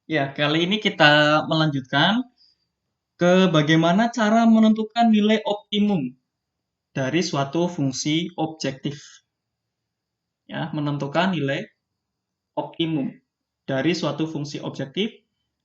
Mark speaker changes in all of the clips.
Speaker 1: Ya, kali ini kita melanjutkan ke bagaimana cara menentukan nilai optimum dari suatu fungsi objektif. Ya, menentukan nilai optimum dari suatu fungsi objektif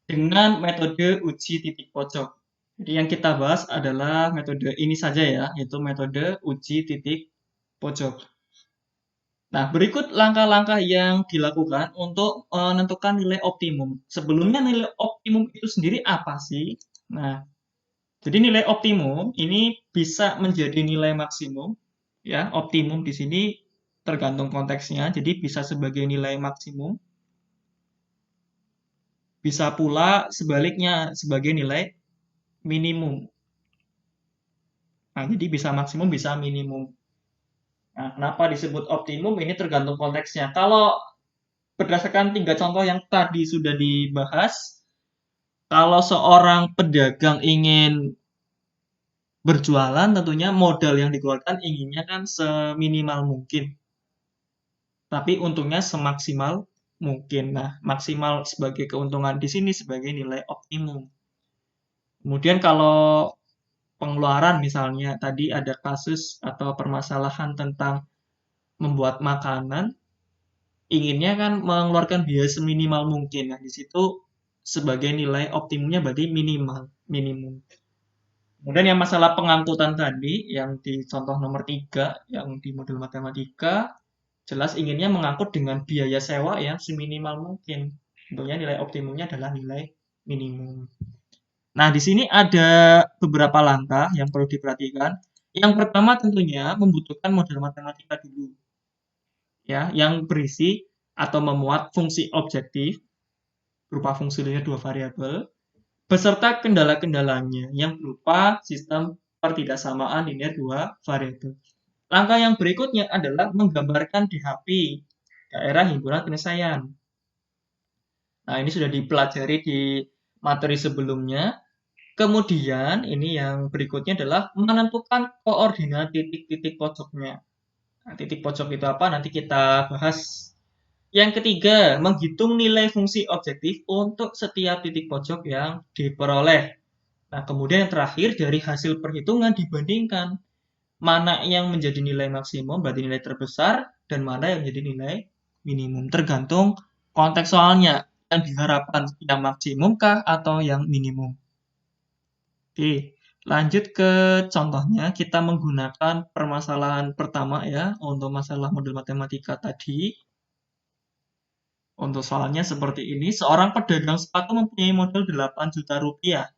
Speaker 1: dengan metode uji titik pojok. Jadi yang kita bahas adalah metode ini saja ya, yaitu metode uji titik pojok. Nah, berikut langkah-langkah yang dilakukan untuk menentukan nilai optimum. Sebelumnya nilai optimum itu sendiri apa sih? Nah, jadi nilai optimum ini bisa menjadi nilai maksimum, ya. Optimum di sini tergantung konteksnya, jadi bisa sebagai nilai maksimum, bisa pula sebaliknya sebagai nilai minimum. Nah, jadi bisa maksimum, bisa minimum. Nah, kenapa disebut optimum? Ini tergantung konteksnya. Kalau berdasarkan tiga contoh yang tadi sudah dibahas, kalau seorang pedagang ingin berjualan, tentunya modal yang dikeluarkan inginnya kan seminimal mungkin. Tapi untungnya semaksimal mungkin. Nah, maksimal sebagai keuntungan di sini sebagai nilai optimum. Kemudian kalau pengeluaran misalnya tadi ada kasus atau permasalahan tentang membuat makanan, inginnya kan mengeluarkan biaya seminimal mungkin. Nah, di situ sebagai nilai optimumnya berarti minimal, minimum. Kemudian yang masalah pengangkutan tadi, yang di contoh nomor 3, yang di modul matematika, jelas inginnya mengangkut dengan biaya sewa yang seminimal mungkin. Tentunya nilai optimumnya adalah nilai minimum. Nah, di sini ada beberapa langkah yang perlu diperhatikan. Yang pertama tentunya membutuhkan model matematika dulu, ya, yang berisi atau memuat fungsi objektif berupa fungsi linear dua variabel beserta kendala-kendalanya yang berupa sistem pertidaksamaan linear dua variabel. Langkah yang berikutnya adalah menggambarkan DHP, daerah himpunan penyelesaian. Nah, ini sudah dipelajari di materi sebelumnya. Kemudian, ini yang berikutnya adalah menentukan koordinat titik-titik pojoknya. Nah, titik pojok itu apa? Nanti kita bahas. Yang ketiga, menghitung nilai fungsi objektif untuk setiap titik pojok yang diperoleh. Nah, kemudian yang terakhir, dari hasil perhitungan dibandingkan mana yang menjadi nilai maksimum, berarti nilai terbesar, dan mana yang menjadi nilai minimum. Tergantung konteks soalnya, yang diharapkan yang maksimum kah atau yang minimum. Oke, lanjut ke contohnya. Kita menggunakan permasalahan pertama ya, untuk masalah model matematika tadi. Untuk soalnya seperti ini, seorang pedagang sepatu mempunyai modal 8 juta rupiah.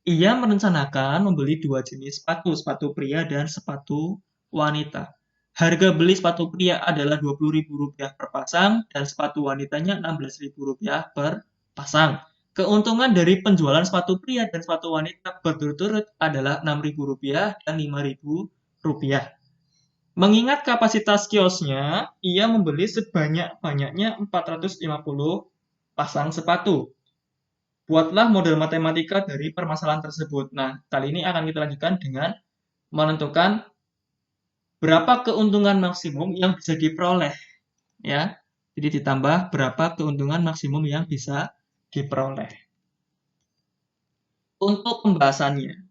Speaker 1: Ia merencanakan membeli dua jenis sepatu, sepatu pria dan sepatu wanita. Harga beli sepatu pria adalah Rp20.000 per pasang dan sepatu wanitanya Rp16.000 per pasang. Keuntungan dari penjualan sepatu pria dan sepatu wanita berturut-turut adalah Rp6.000 dan Rp5.000. Mengingat kapasitas kiosnya, ia membeli sebanyak-banyaknya 450 pasang sepatu. Buatlah model matematika dari permasalahan tersebut. Nah, kali ini akan kita lanjutkan dengan menentukan berapa keuntungan maksimum yang bisa diperoleh, ya. Jadi ditambah berapa keuntungan maksimum yang bisa diperoleh. Untuk pembahasannya.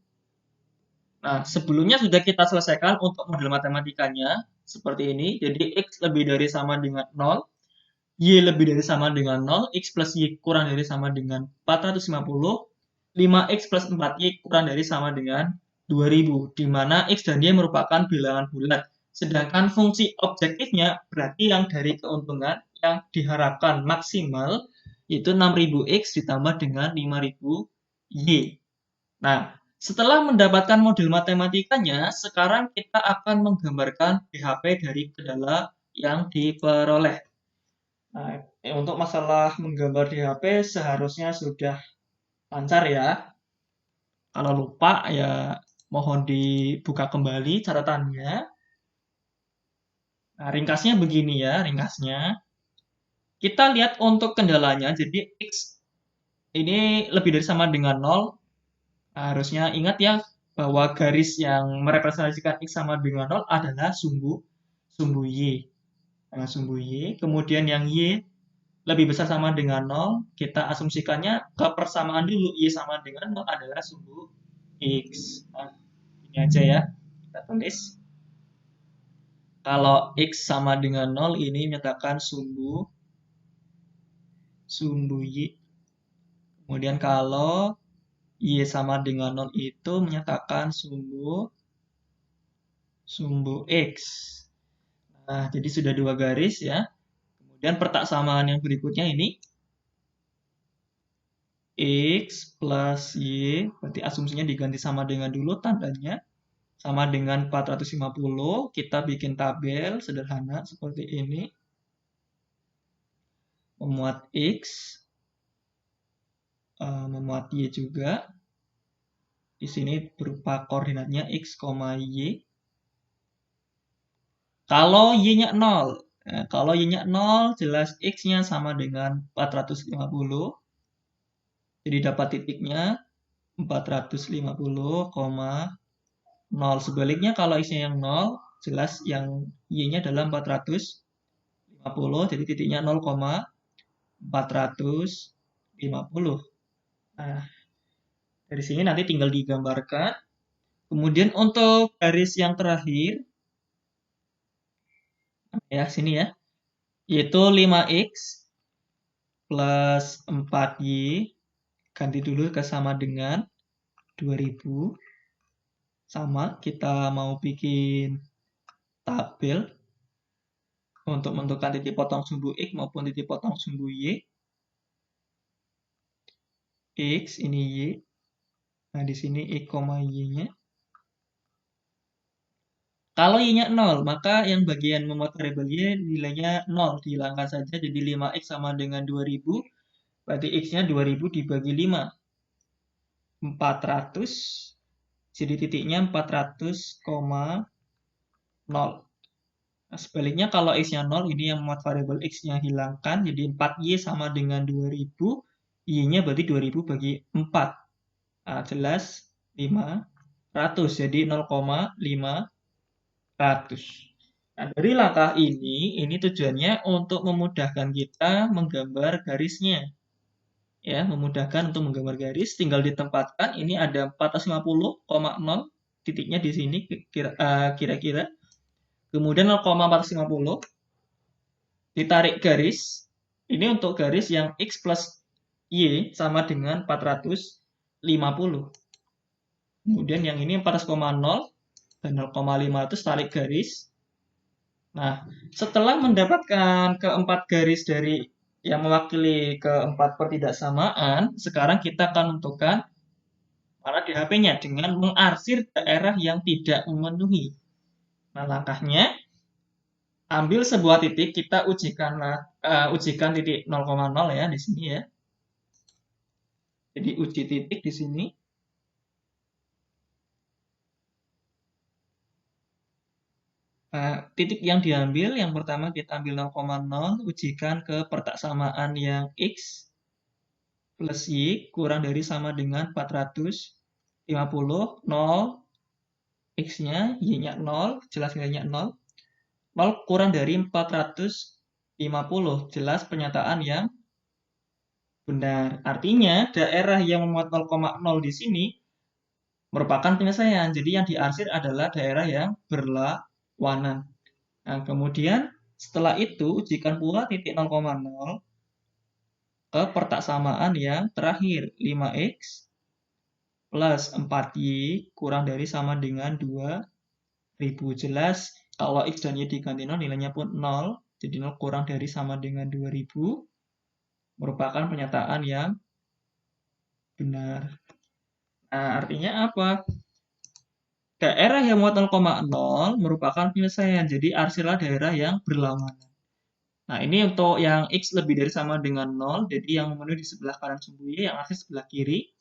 Speaker 1: Nah, sebelumnya sudah kita selesaikan untuk model matematikanya seperti ini. Jadi X lebih dari sama dengan 0, Y lebih dari sama dengan 0, X plus Y kurang dari sama dengan 450, 5X plus 4Y kurang dari sama dengan 2000, di mana X dan Y merupakan bilangan bulat. Sedangkan fungsi objektifnya berarti yang dari keuntungan yang diharapkan maksimal yaitu 6000X ditambah dengan 5000Y. Nah, setelah mendapatkan model matematikanya, sekarang kita akan menggambarkan BHP dari kendala yang diperoleh. Nah, untuk masalah menggambar di HP seharusnya sudah lancar ya. Kalau lupa ya mohon dibuka kembali catatannya. Nah, ringkasnya begini ya, ringkasnya. Kita lihat untuk kendalanya, jadi X ini lebih dari sama dengan 0. Nah, harusnya ingat ya bahwa garis yang merepresentasikan X sama dengan 0 adalah sumbu Y. Nah, sumbu Y. Kemudian yang Y lebih besar sama dengan 0, kita asumsikannya kepersamaan dulu, Y sama dengan 0 adalah sumbu X. Nah, ini aja ya, kita tulis. Kalau X sama dengan 0, ini menyatakan sumbu Y. Kemudian kalau Y sama dengan 0 itu menyatakan sumbu X. Nah, jadi sudah 2 garis ya. Kemudian pertaksamaan yang berikutnya ini X plus Y, berarti asumsinya diganti sama dengan dulu tandanya. Sama dengan 450, kita bikin tabel sederhana seperti ini. Memuat X, memuat Y juga. Di sini berupa koordinatnya X, Y. Kalau Y-nya 0, nah, kalau Y-nya 0, jelas X-nya sama dengan 450. Jadi dapat titiknya 450,0. Sebaliknya kalau X-nya yang 0, jelas yang Y-nya adalah 450. Jadi titiknya 0,450. Nah, dari sini nanti tinggal digambarkan. Kemudian untuk garis yang terakhir, ya sini ya, yaitu 5X plus 4Y, ganti dulu ke sama dengan 2000. Sama, kita mau bikin tabel untuk menentukan titik potong sumbu X maupun titik potong sumbu Y. X, ini Y. Nah, di sini X, Y-nya. Kalau Y-nya 0, maka yang bagian memuat variabel Y nilainya 0, dihilangkan saja. Jadi 5X sama dengan 2000, berarti X-nya 2000 dibagi 5. 400, jadi titiknya 400,0. Nah, sebaliknya kalau X-nya 0, ini yang memuat variabel X-nya hilangkan, jadi 4Y sama dengan 2000, Y-nya berarti 2000 bagi 4. Nah, jelas 500, jadi 0,500. Nah, dari langkah ini tujuannya untuk memudahkan kita menggambar garisnya. Ya, memudahkan untuk menggambar garis, tinggal ditempatkan. Ini ada 450,0 titiknya di sini kira-kira. Kemudian 0,450 ditarik garis. Ini untuk garis yang X plus Y sama dengan 450. Kemudian yang ini 400,0 dan 0,500 tarik garis. Nah, setelah mendapatkan keempat garis dari yang mewakili keempat pertidaksamaan, sekarang kita akan menentukan mana DHP-nya dengan mengarsir daerah yang tidak memenuhi. Nah, langkahnya, ambil sebuah titik, kita ujikan titik 0,0 ya di sini ya. Jadi uji titik di sini. Nah, titik yang diambil, yang pertama kita ambil 0,0, ujikan ke pertaksamaan yang X plus Y kurang dari sama dengan 450, 0, X-nya, Y-nya 0, jelas nilainya 0. 0 kurang dari 450, jelas pernyataan yang benar. Artinya, daerah yang memuat 0,0 di sini merupakan penyelesaian. Jadi yang diarsir adalah daerah yang berlawanan. Nah, kemudian setelah itu ujikan pula titik 0,0 ke pertaksamaan yang terakhir, 5X plus 4Y kurang dari sama dengan 2000. Jelas kalau X dan Y diganti 0 nilainya pun 0, jadi 0 kurang dari sama dengan 2000 merupakan pernyataan yang benar. Nah, artinya apa? Daerah yang muat 0,0 merupakan penyelesaian, jadi arsirlah daerah yang berlawanan. Nah, ini untuk yang X lebih dari sama dengan 0, jadi yang memenuhi di sebelah kanan sumbu Y, yang arsir sebelah kiri.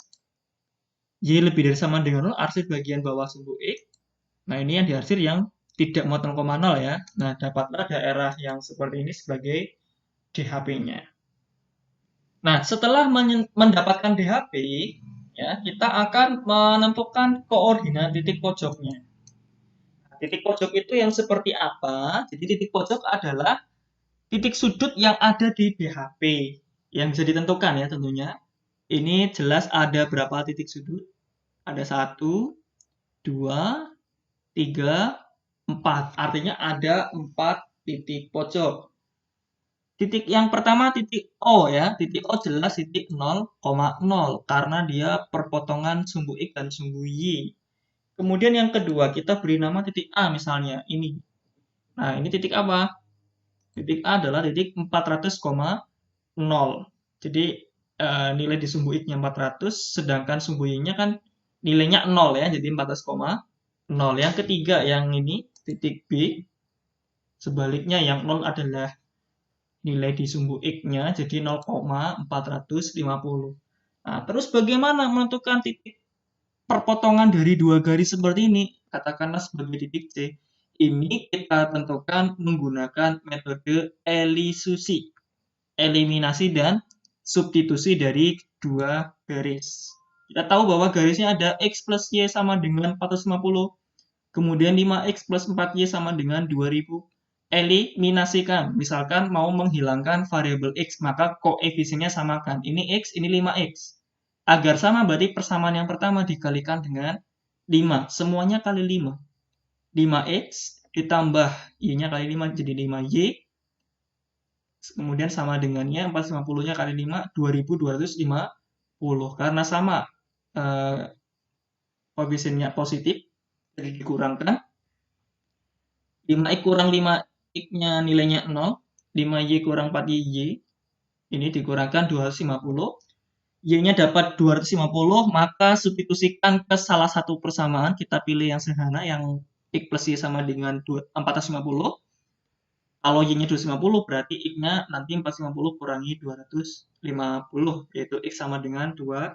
Speaker 1: Y lebih dari sama dengan 0, arsir bagian bawah sumbu X. Nah, ini yang diarsir yang tidak muat 0,0 ya. Nah, dapatlah daerah yang seperti ini sebagai DHP-nya. Nah, setelah mendapatkan DHP, ya, kita akan menentukan koordinat titik pojoknya. Nah, titik pojok itu yang seperti apa? Jadi titik pojok adalah titik sudut yang ada di DHP yang bisa ditentukan ya tentunya. Ini jelas ada berapa titik sudut? Ada 1, 2, 3, 4. Artinya ada 4 titik pojok. Titik yang pertama titik O ya. Titik O jelas titik 0,0 karena dia perpotongan sumbu X dan sumbu Y. Kemudian yang kedua kita beri nama titik A misalnya ini. Nah, ini titik apa? Titik A adalah titik 400,0. Jadi nilai di sumbu X-nya 400 sedangkan sumbu Y-nya kan nilainya 0 ya. Jadi 400,0. Yang ketiga yang ini titik B. Sebaliknya yang 0 adalah nilai di sumbu X-nya jadi 0,450. Nah, terus bagaimana menentukan titik perpotongan dari dua garis seperti ini? Katakanlah sebagai titik C. Ini kita tentukan menggunakan metode elisusi, eliminasi dan substitusi dari dua garis. Kita tahu bahwa garisnya ada X plus Y sama dengan 450, kemudian 5X plus 4Y sama dengan 2000. Eliminasikan, misalkan mau menghilangkan variabel X, maka koefisiennya samakan. Ini X, ini 5X. Agar sama berarti persamaan yang pertama dikalikan dengan 5. Semuanya kali 5. 5X ditambah Y-nya kali 5 jadi 5Y. Kemudian sama dengannya 450-nya kali 5, 2250. Karena sama koefisiennya positif, jadi dikurangkan. 5X kurang 5X-nya nilainya 0. 5Y kurang 4Y. Ini dikurangkan 250. Y-nya dapat 250, maka substitusikan ke salah satu persamaan. Kita pilih yang sederhana, yang X plus Y sama dengan 450. Kalau Y-nya 250, berarti X-nya nanti 450 kurangi 250, yaitu X sama dengan 200.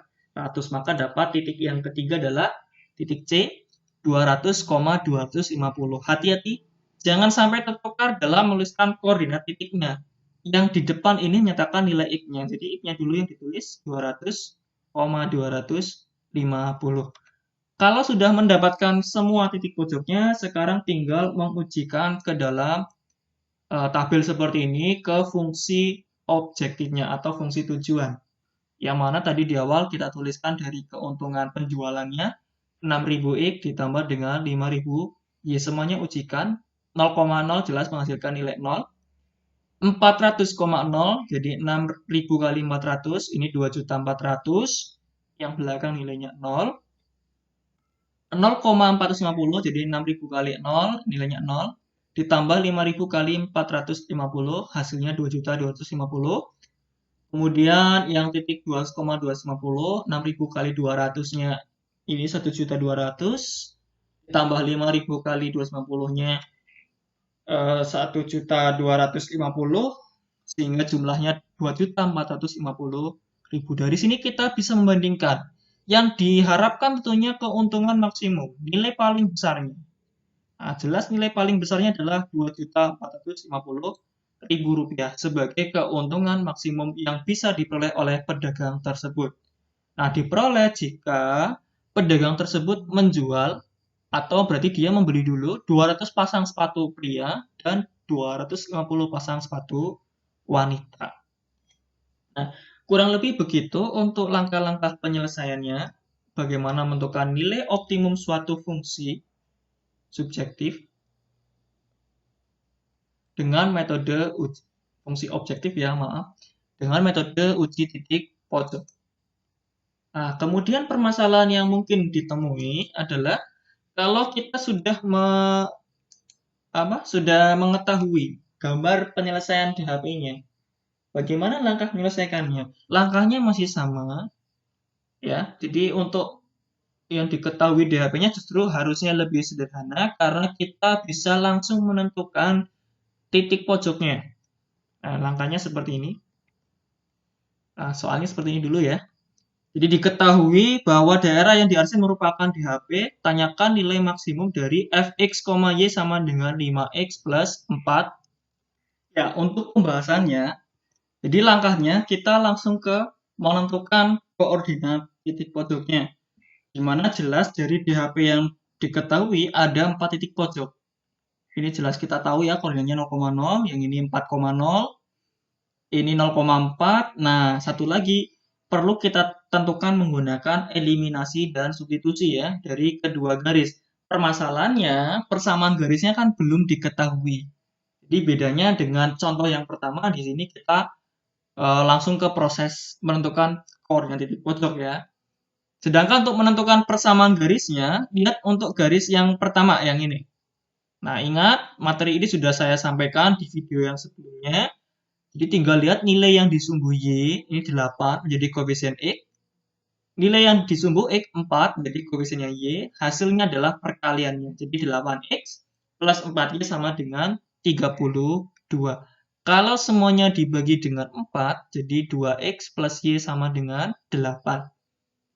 Speaker 1: Maka dapat titik yang ketiga adalah titik C, 200,250. Hati-hati, jangan sampai tertukar dalam menuliskan koordinat titiknya. Yang di depan ini nyatakan nilai X-nya. Jadi X-nya dulu yang ditulis 200,250. Kalau sudah mendapatkan semua titik pojoknya, sekarang tinggal mengujikan ke dalam tabel seperti ini ke fungsi objektifnya atau fungsi tujuan. Yang mana tadi di awal kita tuliskan dari keuntungan penjualannya 6.000 X ditambah dengan 5.000 Y. Semuanya ujikan. 0,0 jelas menghasilkan nilai 0. 400,0 jadi 6.000 kali 400 ini 2.400.000. Yang belakang nilainya 0. 0,450 jadi 6.000 kali 0 nilainya 0. Ditambah 5.000 kali 450 hasilnya 2.250. Kemudian yang titik 200,250 6.000 kali 200-nya ini 1.200.000. Ditambah 5.000 kali 250-nya 1.250.000 sehingga jumlahnya 2.450.000. Dari sini kita bisa membandingkan yang diharapkan tentunya keuntungan maksimum, nilai paling besarnya. Nah, jelas nilai paling besarnya adalah Rp2.450.000 sebagai keuntungan maksimum yang bisa diperoleh oleh pedagang tersebut. Nah, diperoleh jika pedagang tersebut menjual atau berarti dia membeli dulu 200 pasang sepatu pria dan 250 pasang sepatu wanita. Nah, kurang lebih begitu untuk langkah-langkah penyelesaiannya. Bagaimana menentukan nilai optimum suatu fungsi subjektif dengan metode fungsi objektif ya, dengan metode uji titik pojok. Nah, kemudian permasalahan yang mungkin ditemui adalah kalau kita sudah mengetahui gambar penyelesaian DHP-nya, bagaimana langkah menyelesaikannya? Langkahnya masih sama, ya. Jadi untuk yang diketahui DHP-nya justru harusnya lebih sederhana karena kita bisa langsung menentukan titik pojoknya. Nah, langkahnya seperti ini. Nah, soalnya seperti ini dulu ya. Jadi diketahui bahwa daerah yang diarsip merupakan DHP, tanyakan nilai maksimum dari Fx, Y sama dengan 5X plus 4. Ya, untuk pembahasannya, jadi langkahnya kita langsung ke menentukan koordinat titik pojoknya. Dimana jelas dari DHP yang diketahui ada 4 titik pojok. Ini jelas kita tahu ya koordinatnya 0,0, yang ini 4,0, ini 0,4. Nah, satu lagi perlu kita tentukan menggunakan eliminasi dan substitusi ya dari kedua garis. Permasalahannya, persamaan garisnya kan belum diketahui. Jadi bedanya dengan contoh yang pertama di sini kita langsung ke proses menentukan koordinat titik pojok ya. Sedangkan untuk menentukan persamaan garisnya, lihat untuk garis yang pertama yang ini. Nah, ingat materi ini sudah saya sampaikan di video yang sebelumnya. Jadi tinggal lihat nilai yang disumbu Y, ini 8 menjadi koefisien X. Nilai yang disumbu X 4 menjadi koefisiennya Y, hasilnya adalah perkaliannya. Jadi 8X plus 4Y sama dengan 32. Kalau semuanya dibagi dengan 4, jadi 2X plus Y sama dengan 8.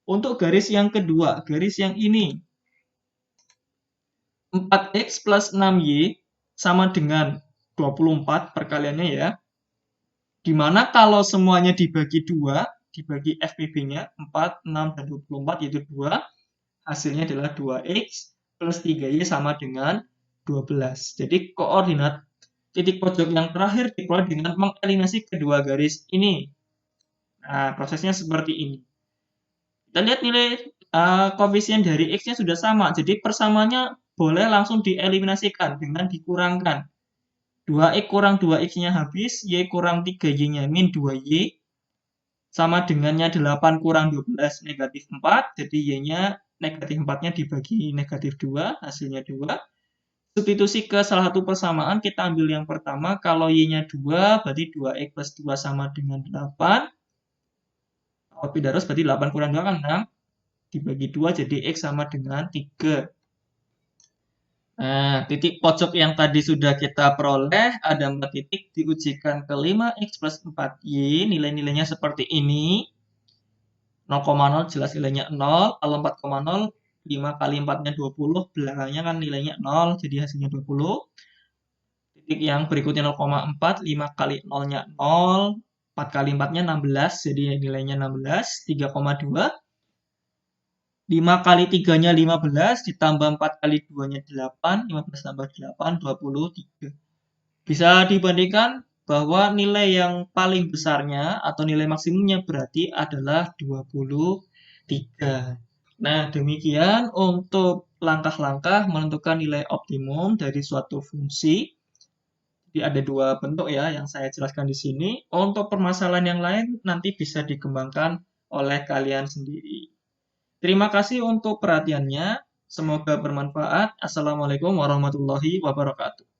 Speaker 1: Untuk garis yang kedua, garis yang ini, 4X plus 6Y sama dengan 24 perkaliannya ya. Dimana kalau semuanya dibagi 2, dibagi FPB-nya 4, 6, dan 24 yaitu 2, hasilnya adalah 2X plus 3Y sama dengan 12. Jadi koordinat titik pojok yang terakhir diperoleh dengan mengeliminasi kedua garis ini. Nah, prosesnya seperti ini. Kita lihat nilai koefisien dari X-nya sudah sama, jadi persamaannya boleh langsung dieliminasikan dengan dikurangkan. 2X kurang 2X-nya habis, Y kurang 3Y-nya min 2Y, sama dengannya 8 kurang 12 negatif 4, jadi Y-nya negatif 4-nya dibagi negatif 2, hasilnya 2. Substitusi ke salah satu persamaan, kita ambil yang pertama, kalau Y-nya 2, berarti 2X plus 2 sama dengan 8. Kalau Pythagoras berarti 8 kurang 2 kan 6, dibagi 2 jadi X sama dengan 3. Nah, titik pojok yang tadi sudah kita peroleh, ada 4 titik, diujikan ke 5X plus 4Y, nilai-nilainya seperti ini. 0,0 jelas nilainya 0, kalau 4,0, 5 kali 4-nya 20, belakangnya kan nilainya 0, jadi hasilnya 20. Titik yang berikutnya 0,4, 5 kali 0-nya 0, 4 kali 4-nya 16, jadi nilainya 16, 3,2. 5 kali 3-nya 15, ditambah 4 kali 2-nya 8, 15 tambah 8, 23. Bisa dibandingkan bahwa nilai yang paling besarnya atau nilai maksimumnya berarti adalah 23. Nah, demikian untuk langkah-langkah menentukan nilai optimum dari suatu fungsi. Jadi ada dua bentuk ya yang saya jelaskan di sini. Untuk permasalahan yang lain nanti bisa dikembangkan oleh kalian sendiri. Terima kasih untuk perhatiannya. Semoga bermanfaat. Assalamualaikum warahmatullahi wabarakatuh.